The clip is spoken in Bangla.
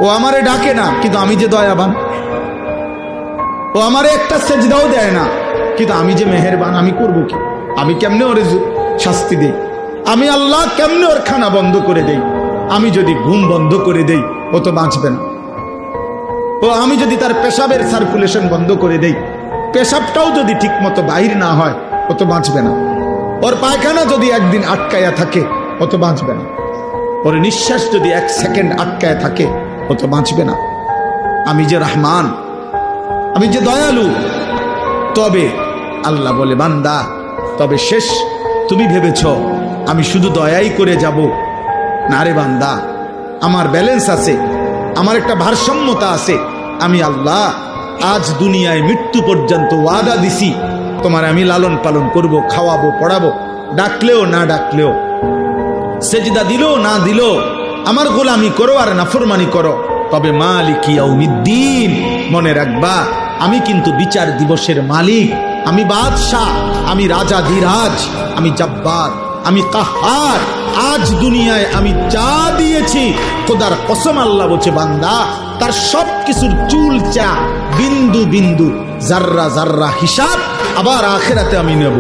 ও আমারে ডাকে না, কিন্তু আমি যে দয়াবান। ও আমারে একটা সেজদাও দেয় না, কিন্তু আমি যে মেহেরবান, আমি করবো কি? আমি কেমনে ওরে শাস্তি দেই? আমি আল্লাহ কেমনে ওর খানা বন্ধ করে দেই? আমি যদি ঘুম বন্ধ করে দেই, ও তো বাঁচবে না। ও আমি যদি তার পেশাবের সার্কুলেশন বন্ধ করে দেই, পেশাবটাও যদি ঠিক মতো বাহির না হয়, ও তো বাঁচবে না। ওর পায়খানা যদি একদিন আটকায়া থাকে, ও তো বাঁচবে না। ওর নিঃশ্বাস যদি 1 সেকেন্ড আটকায় থাকে, ও তো বাঁচবে না। আমি যে রহমান, আমি যে দয়ালু। তবে আল্লাহ বলে, বান্দা তবে শেষ তুমি ভেবেছ আমি শুধু দয়াই করে যাব? না রে বান্দা, আমার ব্যালেন্স আছে, আমার একটা ভারসাম্যতা আছে। আমি আল্লাহ আজ দুনিয়ায় মৃত্যু পর্যন্ত ওয়াদা দিছি, তোমার আমি লালন পালন করব, খাওয়াবো, পড়াবো, ডাকলেও না ডাকলেও, সেজদা দিলেও না দিলেও আমার গোলামি করো আর নাফরমানি করো। তবে মালিক ইয়াউমিদ্দিন, মনে রাখবা আমি কিন্তু বিচার দিবসের মালিক, আমি বাদশাহ, আমি রাজা ধীরাজ, আমি জব্বার, আমি কাহার। আজ দুনিয়ায় আমি যা দিয়েছি, খোদার কসম আল্লাহ বলছে, বান্দা তার সব কিছুর চুলচা, বিন্দু বিন্দু, জাররা জাররা হিসাব আবার আখিরাতে আমি নেব।